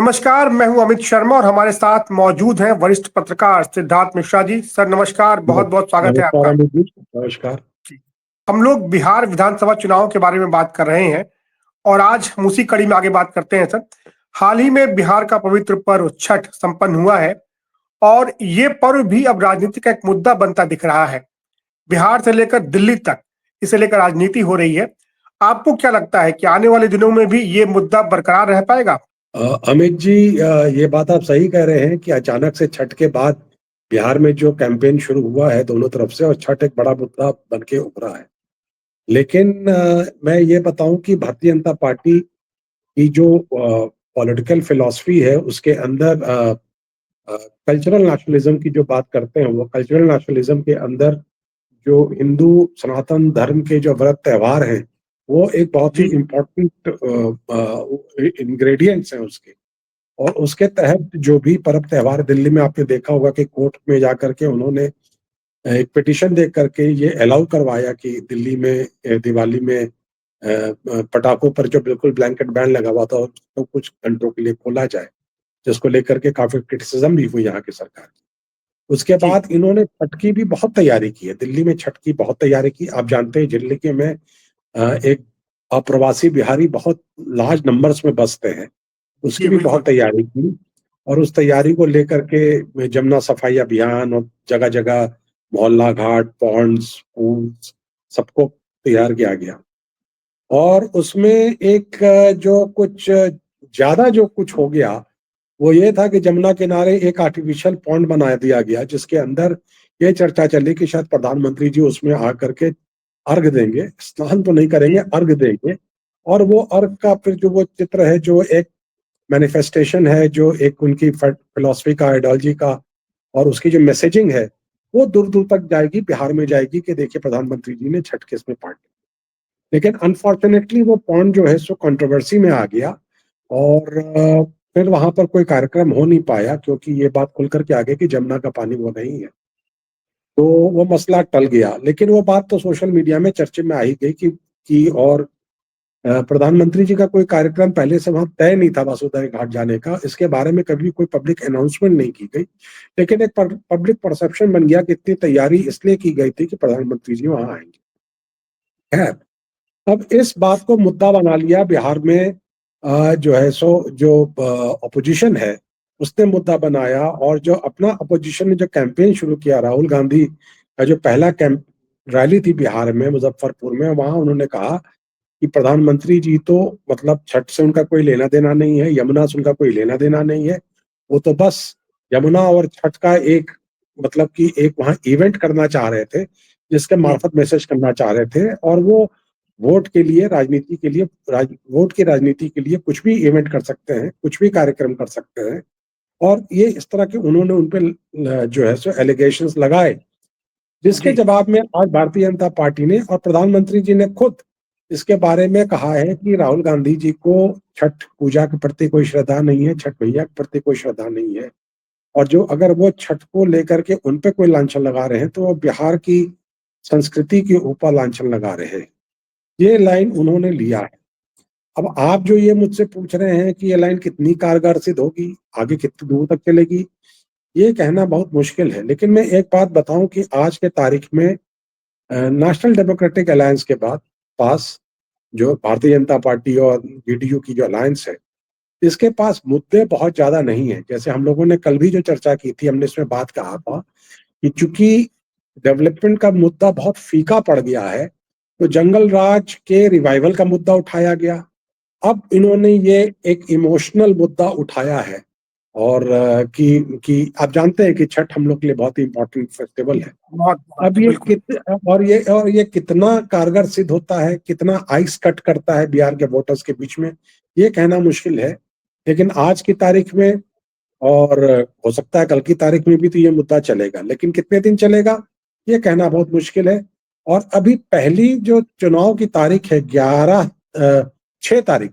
नमस्कार, मैं हूं अमित शर्मा और हमारे साथ मौजूद हैं वरिष्ठ पत्रकार सिद्धार्थ मिश्रा जी। सर नमस्कार, बहुत-बहुत स्वागत है नमस्कार आपका। अमित जी। नमस्कार। हम लोग बिहार विधानसभा चुनाव के बारे में बात कर रहे हैं और आज हम उसी कड़ी में आगे बात करते हैं सर। हाल ही में बिहार का पवित्र पर्व छठ संपन्न हुआ है और ये पर्व भी अब राजनीति का एक मुद्दा बनता दिख रहा है। बिहार से लेकर दिल्ली तक इसे लेकर राजनीति हो रही है। आपको क्या लगता है कि आने वाले दिनों में भी ये मुद्दा बरकरार रह पाएगा? अमित जी, ये बात आप सही कह रहे हैं कि अचानक से छठ के बाद बिहार में जो कैंपेन शुरू हुआ है दोनों तरफ से, और छठ एक बड़ा मुद्दा बन के उभरा है। लेकिन मैं ये बताऊं कि भारतीय जनता पार्टी की जो पॉलिटिकल फिलॉसफी है उसके अंदर कल्चरल नेशनलिज्म की जो बात करते हैं, वो कल्चरल नेशनलिज्म के अंदर जो हिंदू सनातन धर्म के जो व्रत त्योहार हैं, वो एक बहुत ही जी, इम्पोर्टेंट इंग्रेडिएंट्स हैं उसके। और उसके तहत जो भी पर्व त्योहार, दिल्ली में आपने देखा होगा कि कोर्ट में जाकर के उन्होंने एक पिटीशन दे करके ये अलाउ करवाया कि दिल्ली में दिवाली में पटाखों पर जो बिल्कुल ब्लैंकेट बैन लगा हुआ था उसको कुछ घंटों के लिए खोला जाए, जिसको लेकर के काफी क्रिटिसिज्म भी हुई यहाँ की सरकार की। उसके जी, बाद इन्होंने छठ की भी बहुत तैयारी की है, दिल्ली में छठ की बहुत तैयारी की। आप जानते हैं दिल्ली के में एक अप्रवासी बिहारी बहुत लार्ज नंबर्स में बसते हैं, उसकी जी, भी बहुत बिल्कुल। तैयारी की। और उस तैयारी को लेकर के जमुना सफाई अभियान और जगह-जगह मोहल्ला घाट, पॉन्ड्स, पूल्स सबको तैयार किया गया। और उसमें एक जो कुछ ज़्यादा जो कुछ हो गया, वो ये था कि जमुना किनारे एक आर्टिफिशियल पॉन्ड बना दिया गया, जिसके अंदर ये चर्चा चली कि शायद प्रधानमंत्री जी उसमें आकर के अर्घ देंगे, स्नान तो नहीं करेंगे, जी, अर्घ देंगे। और वो अर्घ का फिर जो वो चित्र है, जो एक मैनिफेस्टेशन है, जो एक उनकी फिलॉसफी का, आइडियोलॉजी का, और उसकी जो मैसेजिंग है, वो दूर-दूर तक जाएगी, बिहार में जाएगी कि देखिए प्रधानमंत्री जी ने छठ के इसमें पार्ट। लेकिन अनफॉर्चुनेटली वो पॉइंट जो है सो कंट्रोवर्सी में आ गया। और फिर वहाँ पर कोई कार्यक्रम हो नहीं पाया, क्योंकि ये बात खुल कर के आ गई कि जमुना का पानी वो नहीं है। तो वो मसला टल गया। लेकिन वो बात तो सोशल मीडिया में चर्चे में आ ही गई कि और प्रधानमंत्री जी का कोई कार्यक्रम पहले से वहाँ तय नहीं था वासुदेव घाट जाने का। इसके बारे में कभी कोई पब्लिक अनाउंसमेंट नहीं की गई। लेकिन एक पब्लिक परसेप्शन बन गया कि इतनी तैयारी इसलिए की गई थी कि प्रधानमंत्री जी वहाँ आएंगे। खैर, अब इस बात को मुद्दा बना लिया बिहार में। जो है सो जो अपोजिशन है उसने मुद्दा बनाया, और जो अपना अपोजिशन ने जो कैंपेन शुरू किया, राहुल गांधी का जो पहला कैंप रैली थी बिहार में मुजफ्फरपुर में, वहां उन्होंने कहा कि प्रधानमंत्री जी तो मतलब छठ से उनका कोई लेना देना नहीं है, यमुना से उनका कोई लेना देना नहीं है। वो तो बस यमुना और छठ का एक मतलब कि एक वहाँ इवेंट करना चाह रहे थे, जिसके जी, मार्फत मैसेज करना चाह रहे थे। और वो वोट के लिए, राजनीति के लिए, वोट की राजनीति के लिए कुछ भी इवेंट कर सकते हैं, कुछ भी कार्यक्रम कर सकते हैं। और ये इस तरह के उन्होंने उन पे जो है सो एलिगेशंस लगाए, जिसके जी, जवाब में आज भारतीय जनता पार्टी ने और प्रधानमंत्री जी ने खुद इसके बारे में कहा है कि राहुल गांधी जी को छठ पूजा के प्रति कोई श्रद्धा नहीं है, छठ मैया के प्रति कोई श्रद्धा नहीं है। और जो अगर वो छठ को लेकर के उन पे कोई लांछन लगा रहे हैं, तो वो बिहार की संस्कृति के ऊपर लांछन लगा रहे हैं। ये लाइन उन्होंने लिया है। अब आप जो ये मुझसे पूछ रहे हैं कि ये लाइन कितनी कारगर सिद्ध होगी, आगे कितनी दूर तक चलेगी, ये कहना बहुत मुश्किल है। लेकिन मैं एक बात बताऊं कि आज के तारीख में नेशनल डेमोक्रेटिक अलायंस के बाद पास जो भारतीय जनता पार्टी और जेडीयू की जो अलायंस है, इसके पास मुद्दे बहुत ज्यादा नहीं है। जैसे हम लोगों ने कल भी जो चर्चा की थी, हमने इसमें बात कहा था कि चूंकि डेवलपमेंट का मुद्दा बहुत फीका पड़ गया है, तो जंगल राज के रिवाइवल का मुद्दा उठाया गया। अब इन्होंने ये एक इमोशनल मुद्दा उठाया है। और कि आप जानते हैं कि छठ हम लोग के लिए बहुत ही इंपॉर्टेंट फेस्टिवल है। बहुत, अब बहुत, ये बिल्कुल। और ये कितना कारगर सिद्ध होता है, कितना आइस कट करता है बिहार के वोटर्स के बीच में, ये कहना मुश्किल है। लेकिन आज की तारीख में, और हो सकता है कल की तारीख में भी, तो ये मुद्दा चलेगा। लेकिन कितने दिन चलेगा, ये कहना बहुत मुश्किल है। और अभी पहली जो चुनाव की तारीख है 6 तारीख,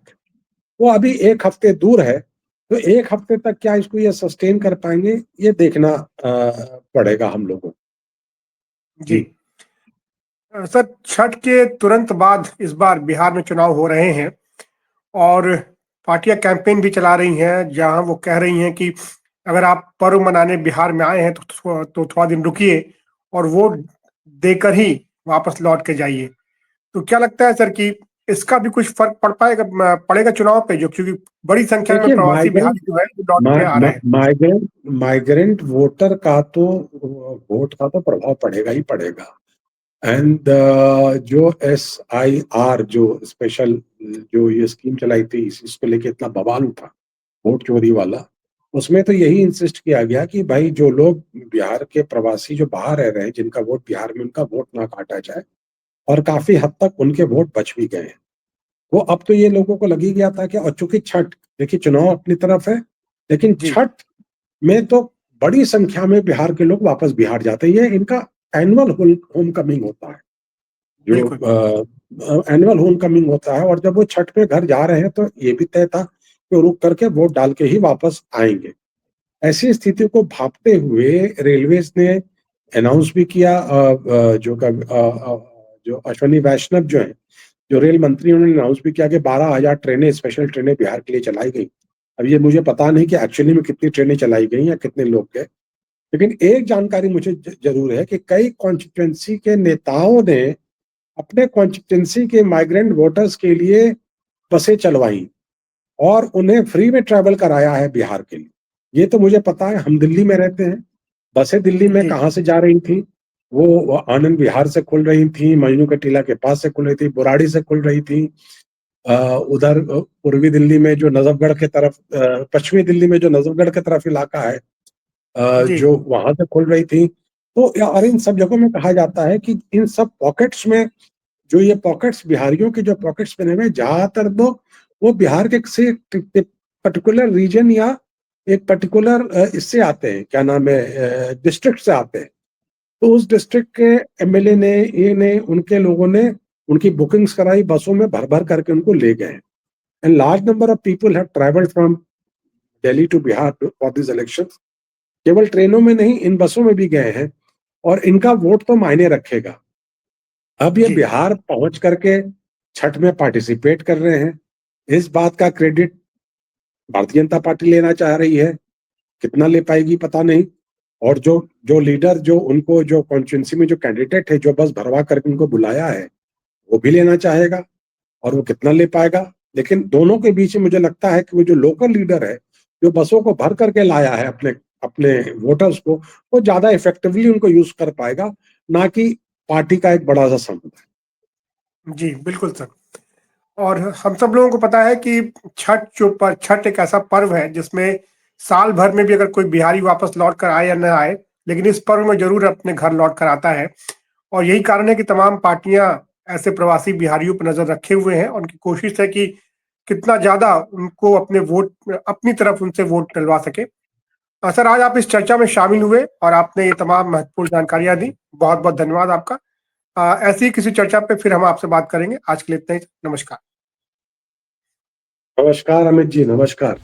वो अभी एक हफ्ते दूर है। तो एक हफ्ते तक क्या इसको ये सस्टेन कर पाएंगे, ये देखना पड़ेगा हम लोगों को। जी। जी। सर, छठ के तुरंत बाद इस बार बिहार में चुनाव हो रहे हैं और पार्टियां कैंपेन भी चला रही हैं जहां वो कह रही हैं कि अगर आप पर्व मनाने बिहार में आए हैं तो थोड़ा दिन रुकिए और वोट देकर ही वापस लौट के जाइए। तो क्या लगता है सर कि इसका भी कुछ फर्क पड़ेगा चुनाव पे, जो क्योंकि बड़ी संख्या में देखिए, प्रवासी माइग्रेंट बिहारी जो है वो लौट के आ रहे हैं। माइग्रेंट माइग्रेंट वोटर का तो वोट का तो प्रभाव पड़ेगा ही पड़ेगा। एंड जो SIR जो स्पेशल जो ये स्कीम चलाई थी, इसको लेके इतना बवाल उठा वोट चोरी वाला, उसमें तो यही इंसिस्ट किया गया कि भाई जो लोग बिहार के प्रवासी जो बाहर रह रहे हैं, जिनका वोट बिहार में, उनका वोट ना काटा जाए। और काफी हद तक उनके वोट बच भी गए हैं। वो अब तो ये लोगों को लग ही गया था कि, और चूंकि छठ, देखिए चुनाव अपनी तरफ है, लेकिन जी छठ में तो बड़ी संख्या में बिहार के लोग वापस बिहार जाते हैं। ये इनका एनुअल होम कमिंग होता है, जो बिल्कुल। एनुअल होम कमिंग होता है। और जब वो छठ में घर जा रहे हैं तो ये भी तय था कि वो रुक करके वोट डाल के ही वापस आएंगे। ऐसी स्थिति को भांपते हुए रेलवेज ने अनाउंस भी किया, जो अश्वनी वैष्णव जो है, जो रेल मंत्री, उन्होंने अनाउंस भी किया कि 12,000 ट्रेनें, स्पेशल ट्रेनें बिहार के लिए चलाई गई। अब ये मुझे पता नहीं कि एक्चुअली में कितनी ट्रेनें चलाई गई या कितने लोग गए, लेकिन एक जानकारी मुझे जरूर है कि कई कॉन्स्टिट्यूंसी के नेताओं ने अपने कॉन्स्टिट्यूंसी के माइग्रेंट वोटर्स के लिए बसें चलवाई और उन्हें फ्री में ट्रैवल कराया है बिहार के लिए। ये तो मुझे पता है, हम दिल्ली में रहते हैं। बसें दिल्ली में जी कहाँ से जा रही थी? वो आनंद विहार से खुल रही थी, मजनू के टीला के पास से खुल रही थी, बुराड़ी से खुल रही थी। उधर पूर्वी दिल्ली में जो नजफगढ़ के तरफ, पश्चिमी दिल्ली में जो नजफगढ़ के तरफ इलाका है, जी जो वहां से खुल रही थी। तो और इन सब जगहों में कहा जाता है कि इन सब पॉकेट्स में, जो ये पॉकेट्स बिहारियों के जो पॉकेट्स बने हुए, ज्यादातर तो वो बिहार के किसी पर्टिकुलर रीजन या एक पर्टिकुलर इससे आते हैं, क्या नाम है, डिस्ट्रिक्ट से आते हैं। तो उस डिस्ट्रिक्ट के MLA ने, ये ने, उनके लोगों ने उनकी बुकिंग्स कराई, बसों में भर भर करके उनको ले गए। And large number of people have travelled from Delhi to Bihar for this election. केवल ट्रेनों में नहीं, इन बसों में भी गए हैं। और इनका वोट तो मायने रखेगा। अब ये जी बिहार पहुंच करके छठ में पार्टिसिपेट कर रहे हैं, इस बात का क्रेडिट भारतीय जनता पार्टी लेना चाह रही है। कितना ले पाएगी पता नहीं। और जो जो लीडर, जो उनको, जो कॉन्स्टिट्यूंसी में जो कैंडिडेट है, जो बस भरवा करके उनको बुलाया है, वो भी लेना चाहेगा। और वो कितना ले पाएगा? लेकिन दोनों के बीच में मुझे लगता है कि वो जो लोकल लीडर है, जो बसों को भर करके लाया है अपने अपने वोटर्स को, वो ज्यादा इफेक्टिवली उनको यूज कर पाएगा, ना कि पार्टी का एक बड़ा सा समुदाय। जी बिल्कुल सर। और हम सब लोगों को पता है कि छठ एक ऐसा पर्व है जिसमें साल भर में भी अगर कोई बिहारी वापस लौट कर आए या न आए, लेकिन इस पर्व में जरूर अपने घर लौट कर आता है। और यही कारण है कि तमाम पार्टियां ऐसे प्रवासी बिहारियों पर नजर रखे हुए हैं और उनकी कोशिश है कि कितना ज्यादा उनको अपनी तरफ उनसे वोट डलवा सके। सर, आज आप इस चर्चा में शामिल हुए और आपने ये तमाम महत्वपूर्ण जानकारियां दी। बहुत बहुत धन्यवाद आपका। ऐसी ही किसी चर्चा पे फिर हम आपसे बात करेंगे। आज के लिए इतना ही। नमस्कार। नमस्कार अमित जी, नमस्कार।